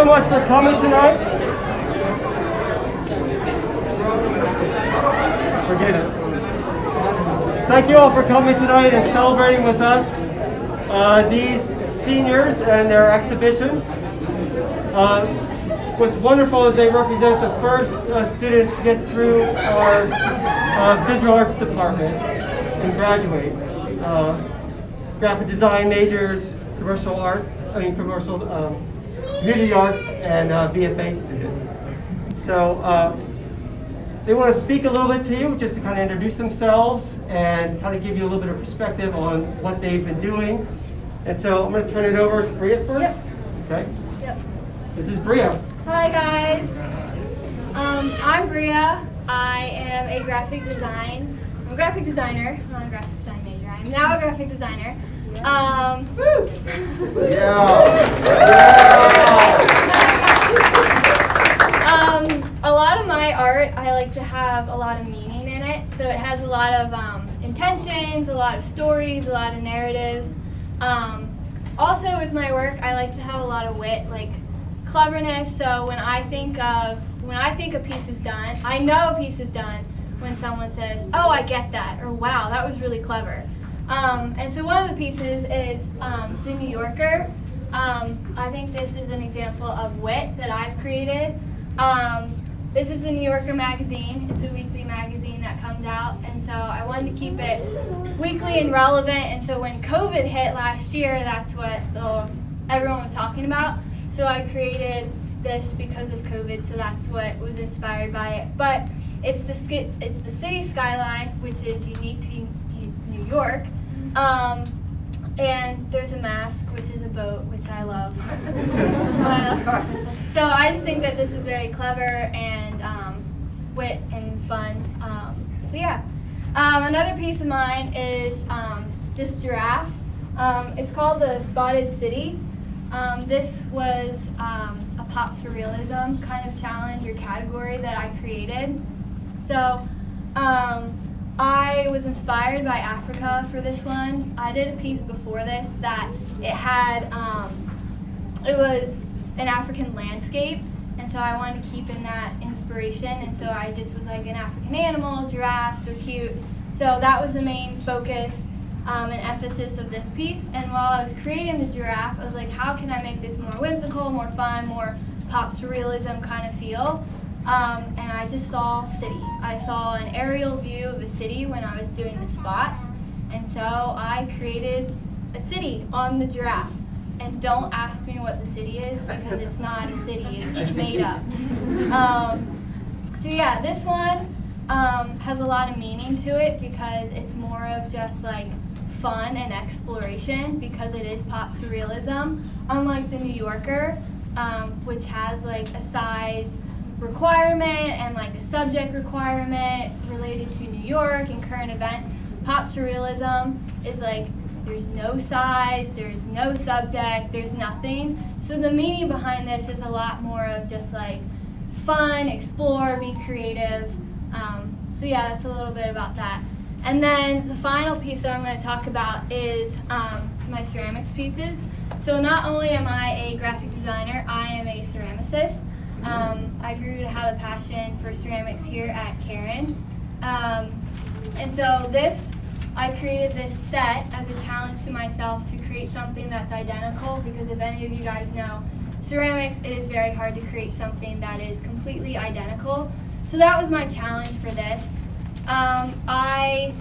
much for coming tonight. Forget it. Thank you all for coming tonight and celebrating with us these seniors and their exhibition. What's wonderful is they represent the first students to get through our visual arts department and graduate. Graphic design majors, community arts, and BFA student. So they want to speak a little bit to you, just to kind of introduce themselves and kind of give you a little bit of perspective on what they've been doing. And so I'm going to turn it over to Bria first. Yep. Okay. Yep. This is Bria. Hi guys. I'm Bria. I am a graphic designer. I'm a graphic designer. I'm not a graphic design major. I'm now a graphic designer. A lot of my art, I like to have a lot of meaning in it. So it has a lot of intentions, a lot of stories, a lot of narratives. Also with my work, I like to have a lot of wit, like cleverness. So when I think a piece is done, I know a piece is done when someone says, "Oh, I get that," or "Wow, that was really clever." And so one of the pieces is The New Yorker. I think this is an example of wit that I've created. This is the New Yorker magazine. It's a weekly magazine that comes out, and so I wanted to keep it weekly and relevant. And so when COVID hit last year, that's what everyone was talking about. So I created this because of COVID, so that's what was inspired by it. But it's the city skyline, which is unique to New York. And there's a mask, which is a boat, which I love. So I just think that this is very clever and wit and fun. So yeah. Another piece of mine is this giraffe. It's called the Spotted City. This was a pop surrealism kind of challenge or category that I created. So I was inspired by Africa for this one. I did a piece before this that it was an African landscape, and so I wanted to keep in that inspiration, and so I just was like an African animal, giraffes, they're cute. So that was the main focus and emphasis of this piece. And while I was creating the giraffe, I was like, how can I make this more whimsical, more fun, more pop surrealism kind of feel? And I just saw city. I saw an aerial view of a city when I was doing the spots. And so I created a city on the giraffe. And don't ask me what the city is, because it's not a city, it's made up. So yeah, this one has a lot of meaning to it because it's more of just like fun and exploration because it is pop surrealism. Unlike the New Yorker, which has like a size requirement and like a subject requirement related to New York and current events, pop surrealism is like there's no size, there's no subject, there's nothing. So the meaning behind this is a lot more of just like fun, explore, be creative. So yeah, that's a little bit about that. And then the final piece that I'm going to talk about is my ceramics pieces. So not only am I a graphic designer, I am a ceramicist. I grew to have a passion for ceramics here at Cairn. And so I created this set as a challenge to myself to create something that's identical, because if any of you guys know ceramics, it is very hard to create something that is completely identical. So that was my challenge for this. I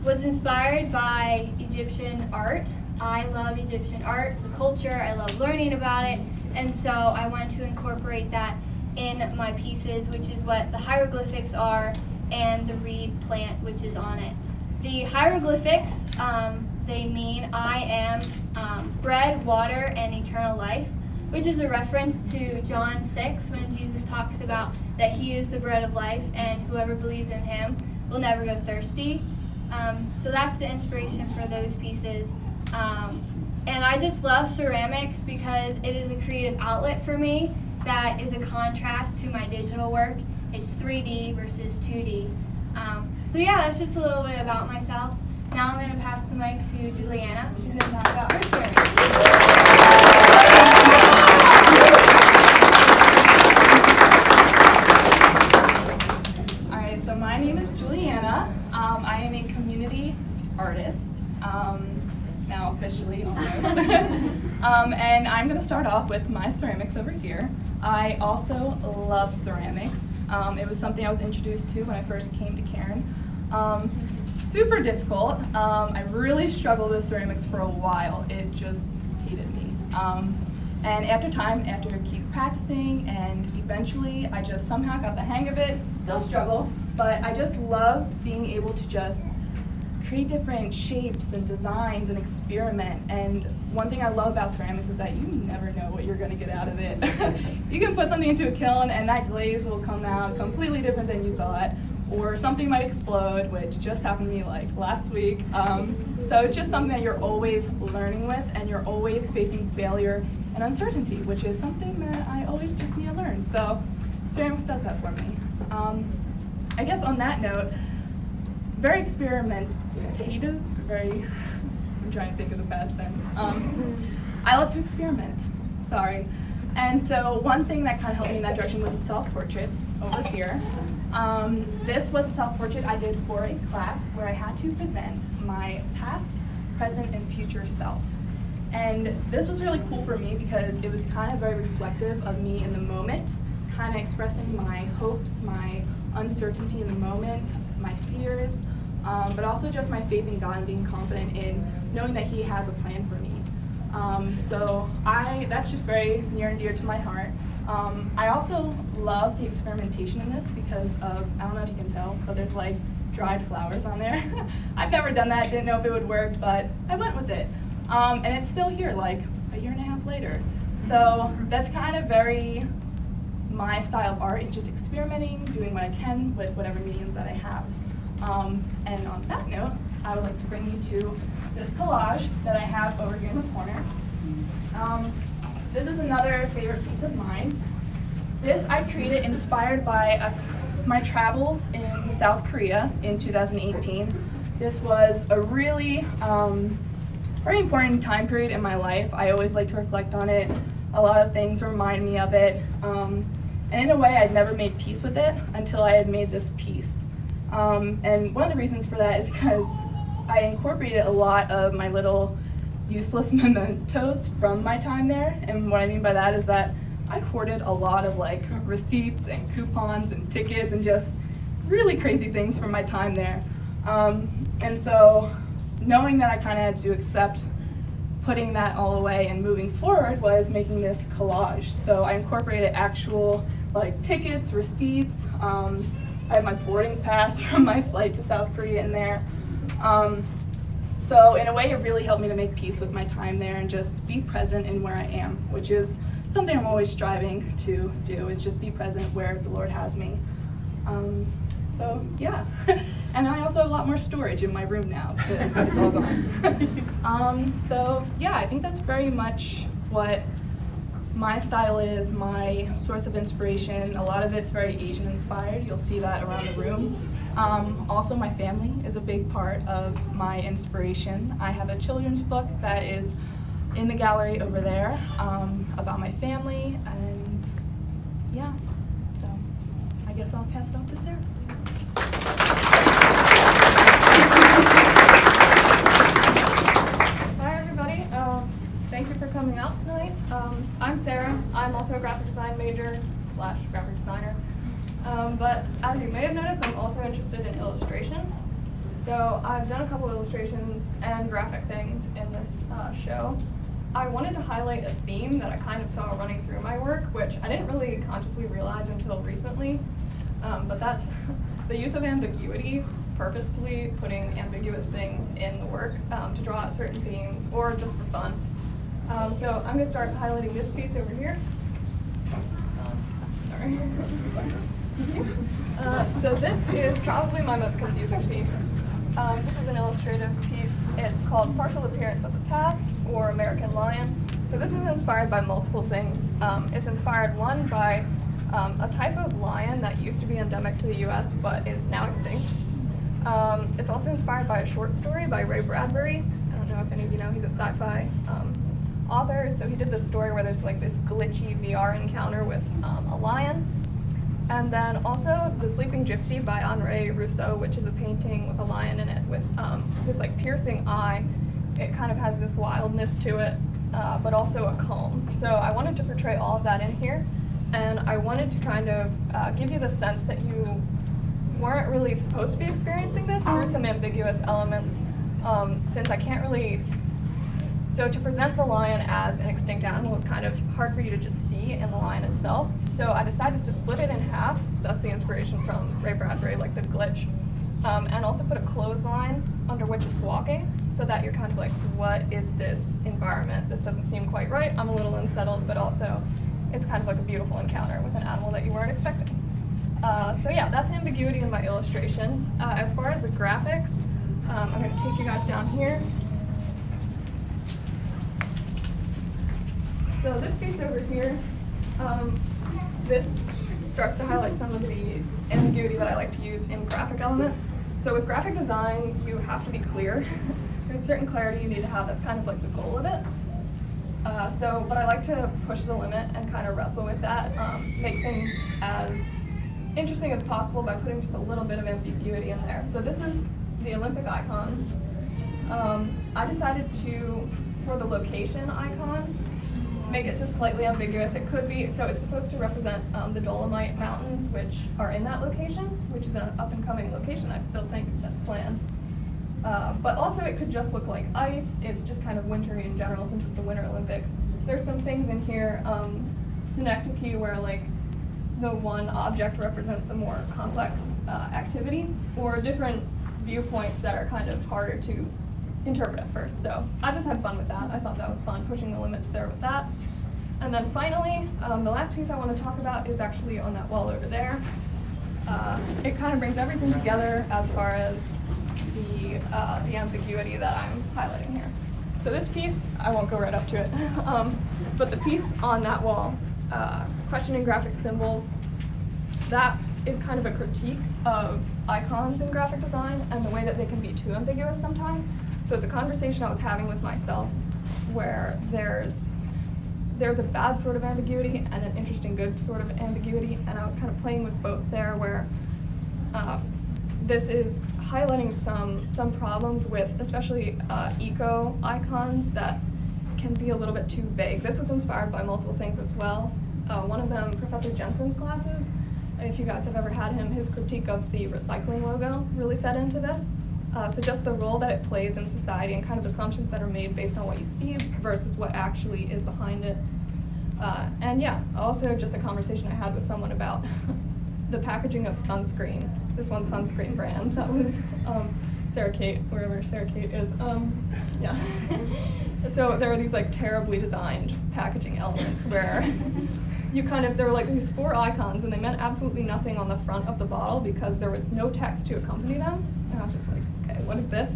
was inspired by Egyptian art. I love Egyptian art, the culture, I love learning about it, and so I want to incorporate that in my pieces, which is what the hieroglyphics are and the reed plant which is on it. The hieroglyphics, they mean I am bread, water, and eternal life, which is a reference to John 6 when Jesus talks about that he is the bread of life and whoever believes in him will never go thirsty. So that's the inspiration for those pieces. And I just love ceramics because it is a creative outlet for me that is a contrast to my digital work. It's 3D versus 2D. So yeah, that's just a little bit about myself. Now I'm going to pass the mic to Juliana, who's going to talk about her ceramics. artist, now officially almost. And I'm going to start off with my ceramics over here. I also love ceramics. It was something I was introduced to when I first came to Cairn. Super difficult. I really struggled with ceramics for a while. It just hated me. And after keep practicing, and eventually I just somehow got the hang of it. Still struggle, but I just love being able to just create different shapes and designs and experiment. And one thing I love about ceramics is that you never know what you're going to get out of it. You can put something into a kiln and that glaze will come out completely different than you thought, or something might explode, which just happened to me like last week. So it's just something that you're always learning with, and you're always facing failure and uncertainty, which is something that I always just need to learn. So ceramics does that for me. I guess on that note, very experimentative, I'm trying to think of the past tense. I love to experiment, sorry. And so one thing that kind of helped me in that direction was a self-portrait over here. This was a self-portrait I did for a class where I had to present my past, present, and future self. And this was really cool for me because it was kind of very reflective of me in the moment, kind of expressing my hopes, my uncertainty in the moment, my fears, but also just my faith in God and being confident in knowing that He has a plan for me. So that's just very near and dear to my heart. I also love the experimentation in this because of, I don't know if you can tell, but there's like dried flowers on there. I've never done that, didn't know if it would work, but I went with it. And it's still here like a year and a half later. So that's kind of very my style of art, just experimenting, doing what I can with whatever mediums that I have. And on that note, I would like to bring you to this collage that I have over here in the corner. This is another favorite piece of mine. This I created inspired by my travels in South Korea in 2018. This was a really very important time period in my life. I always like to reflect on it. A lot of things remind me of it. And in a way, I'd never made peace with it until I had made this piece. And one of the reasons for that is because I incorporated a lot of my little useless mementos from my time there. And what I mean by that is that I hoarded a lot of like receipts and coupons and tickets and just really crazy things from my time there. And so knowing that I kind of had to accept putting that all away and moving forward was making this collage. So I incorporated actual like tickets, receipts. I had my boarding pass from my flight to South Korea in there. So in a way, it really helped me to make peace with my time there and just be present in where I am, which is something I'm always striving to do, is just be present where the Lord has me. So yeah, and I also have a lot more storage in my room now because it's all gone. So yeah, I think that's very much what my style is, my source of inspiration. A lot of it's very Asian inspired. You'll see that around the room. Also, my family is a big part of my inspiration. I have a children's book that is in the gallery over there about my family, and yeah, so I guess I'll pass it off to Sarah. Hi everybody, thank you for coming out tonight. I'm Sarah. I'm also a graphic design major / graphic designer. But as you may have noticed, I'm also interested in illustration. So I've done a couple illustrations and graphic things in this show. I wanted to highlight a theme that I kind of saw running through my work, which I didn't really consciously realize until recently, but that's the use of ambiguity, purposefully putting ambiguous things in the work to draw out certain themes or just for fun. So I'm going to start highlighting this piece over here. Sorry. So this is probably my most confusing piece. This is an illustrative piece. It's called Partial Appearance of the Past, or American Lion. So this is inspired by multiple things. It's inspired, one, by a type of lion that used to be endemic to the US but is now extinct. It's also inspired by a short story by Ray Bradbury. I don't know if any of you know, he's a sci-fi author. So he did this story where there's like this glitchy VR encounter with a lion. And then also The Sleeping Gypsy by Henri Rousseau, which is a painting with a lion in it with this like piercing eye. It kind of has this wildness to it, but also a calm. So I wanted to portray all of that in here, and I wanted to kind of give you the sense that you weren't really supposed to be experiencing this through some ambiguous elements, since I can't really. So to present the lion as an extinct animal is kind of hard for you to just see in the lion itself. So I decided to split it in half, thus the inspiration from Ray Bradbury, like the glitch, and also put a clothesline under which it's walking, so that you're kind of like, what is this environment? This doesn't seem quite right. I'm a little unsettled, but also it's kind of like a beautiful encounter with an animal that you weren't expecting. So yeah, that's ambiguity in my illustration. As far as the graphics, I'm going to take you guys down here. So this piece over here, this starts to highlight some of the ambiguity that I like to use in graphic elements. So with graphic design, you have to be clear. There's a certain clarity you need to have. That's kind of like the goal of it. But I like to push the limit and kind of wrestle with that, make things as interesting as possible by putting just a little bit of ambiguity in there. So this is the Olympic icons. I decided to, for the location icons, make it just slightly ambiguous. It could be, so it's supposed to represent the Dolomite Mountains, which are in that location, which is an up-and-coming location. I still think that's planned. But also it could just look like ice. It's just kind of wintry in general since it's the Winter Olympics. There's some things in here, synecdoche, where like the one object represents a more complex activity, or different viewpoints that are kind of harder to interpret at first. So I just had fun with that. I thought that was fun, pushing the limits there with that. And then finally, the last piece I want to talk about is actually on that wall over there. It kind of brings everything together as far as the ambiguity that I'm highlighting here. So this piece, I won't go right up to it, but the piece on that wall, questioning graphic symbols, that is kind of a critique of icons in graphic design and the way that they can be too ambiguous sometimes. So it's a conversation I was having with myself where there's a bad sort of ambiguity and an interesting good sort of ambiguity, and I was kind of playing with both there, where this is highlighting some problems with especially eco icons that can be a little bit too vague. This was inspired by multiple things as well. One of them, Professor Jensen's classes. If you guys have ever had him, his critique of the recycling logo really fed into this. So just the role that it plays in society and kind of assumptions that are made based on what you see versus what actually is behind it. And yeah, also just a conversation I had with someone about the packaging of sunscreen. This one sunscreen brand, that was Sarah Kate, wherever Sarah Kate is. Yeah. So there were these like terribly designed packaging elements where you kind of, there were like these 4 icons and they meant absolutely nothing on the front of the bottle because there was no text to accompany them. And I was just like, okay, what is this?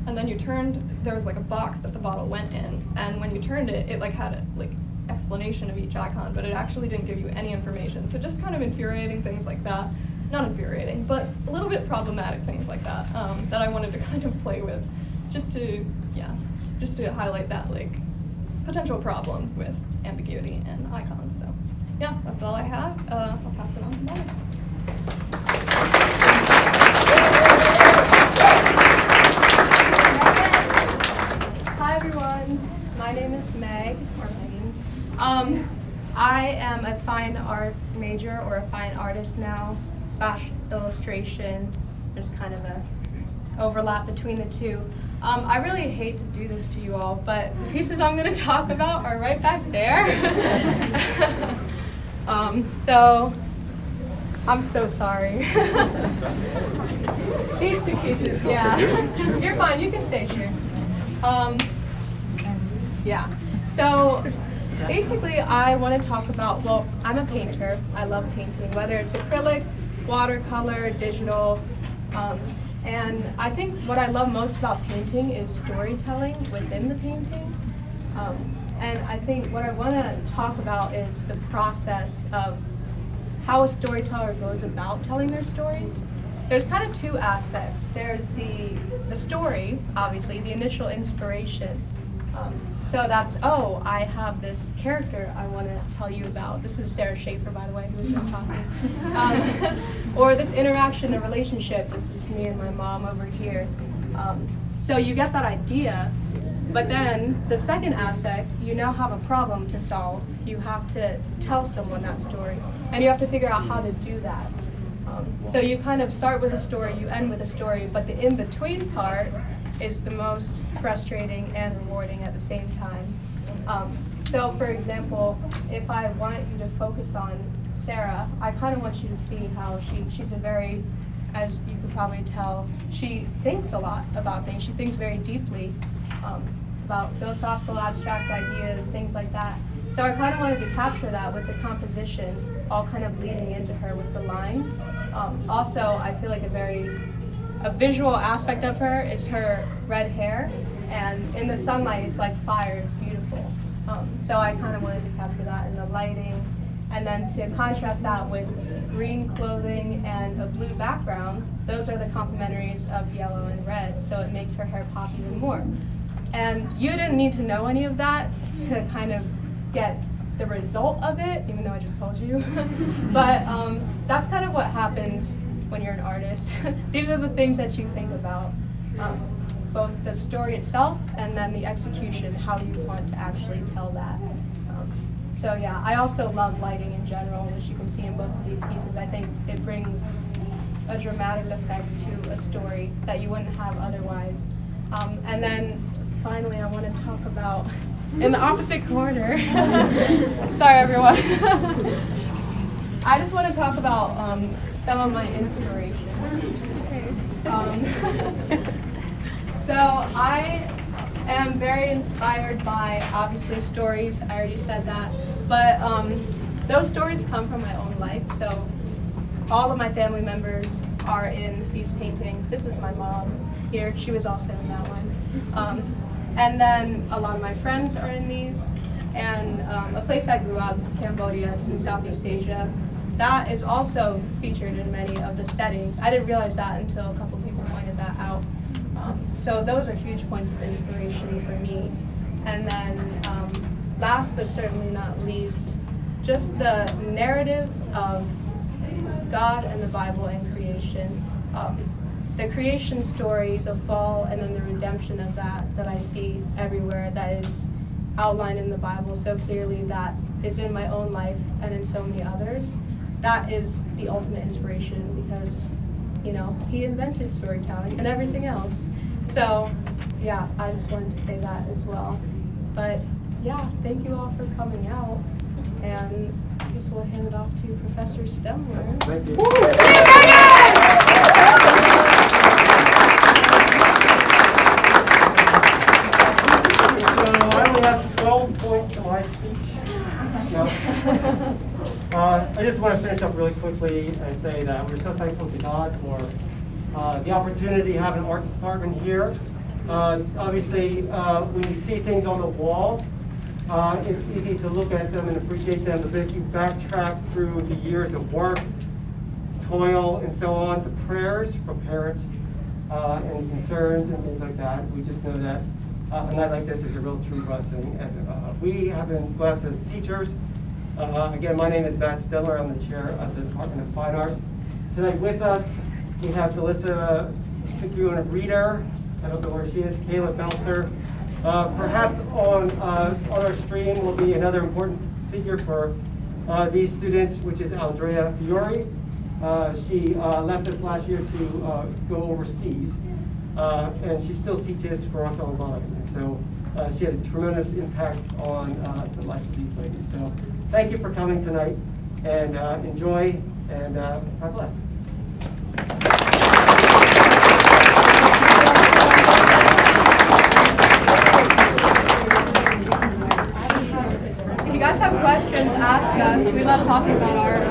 And then you turned, there was like a box that the bottle went in, and when you turned it, it like had a like explanation of each icon, but it actually didn't give you any information. So just kind of infuriating things like that. Not infuriating, but a little bit problematic things like that, that I wanted to kind of play with, just to highlight that like potential problem with ambiguity in icons. So yeah, that's all I have. I'll pass it on to Meg. Hi everyone, my name is Meg, or Megan. I am a fine art major, or a fine artist now, / illustration. There's kind of a overlap between the two. I really hate to do this to you all, but the pieces I'm going to talk about are right back there. So I'm so sorry. These 2 pieces, yeah. You're fine, you can stay here. Yeah, so basically I want to talk about, well, I'm a painter. I love painting, whether it's acrylic, watercolor, digital, and I think what I love most about painting is storytelling within the painting. And I think what I want to talk about is the process of how a storyteller goes about telling their stories. There's kind of 2 aspects. There's the story, obviously, the initial inspiration. So that's, oh, I have this character I want to tell you about. This is Sarah Schaefer, by the way, who was just talking. Or this interaction, a relationship. This is me and my mom over here. So you get that idea, but then the second aspect, you now have a problem to solve. You have to tell someone that story, and you have to figure out how to do that. So you kind of start with a story, you end with a story, but the in-between part is the most frustrating and rewarding at the same time. So for example, if I want you to focus on Sarah, I kind of want you to see how she's a very, as you could probably tell, she thinks a lot about things. She thinks very deeply about philosophical, abstract ideas, things like that. So I kind of wanted to capture that with the composition, all kind of leading into her with the lines. Also, I feel like a visual aspect of her is her red hair, and in the sunlight it's like fire, it's beautiful. So I kind of wanted to capture that in the lighting, and then to contrast that with green clothing and a blue background, those are the complementaries of yellow and red, so it makes her hair pop even more. And you didn't need to know any of that to kind of get the result of it, even though I just told you. But that's kind of what happens when you're an artist. These are the things that you think about, both the story itself and then the execution, how you want to actually tell that. So yeah, I also love lighting in general, which you can see in both of these pieces. I think it brings a dramatic effect to a story that you wouldn't have otherwise. And then finally, I want to talk about, in the opposite corner, sorry everyone, I just want to talk about some of my inspiration. So I am very inspired by, obviously, stories. I already said that. But those stories come from my own life. So all of my family members are in these paintings. This is my mom here. She was also in that one. And then a lot of my friends are in these. And a place I grew up, Cambodia, it's in Southeast Asia, that is also featured in many of the settings. I didn't realize that until a couple people pointed that out. So those are huge points of inspiration for me. And then last but certainly not least, just the narrative of God and the Bible and creation. The creation story, the fall, and then the redemption of that I see everywhere, that is outlined in the Bible so clearly, that is in my own life and in so many others. That is the ultimate inspiration because, you know, he invented storytelling and everything else. So, yeah, I just wanted to say that as well. But, yeah, thank you all for coming out. And I guess we'll hand it off to Professor Stemler. Thank you. So I only have 12 points to my speech. No. I just want to finish up really quickly and say that we're so thankful to God for the opportunity to have an arts department here. Obviously, when you see things on the wall, it's easy to look at them and appreciate them, but if you backtrack through the years of work, toil, and so on, the prayers from parents and concerns and things like that, we just know that a night like this is a real true blessing. And we have been blessed as teachers. Again, my name is Matt Stiller. I'm the chair of the Department of Fine Arts. Tonight with us, we have Delissa Reader. I don't know where she is. Kayla Belser. Perhaps on our stream will be another important figure for these students, which is Andrea Fiore. She left us last year to go overseas, and she still teaches for us online. And so she had a tremendous impact on the life of these ladies. So thank you for coming tonight, and enjoy, and God bless. If you guys have questions, ask us. We love talking about art.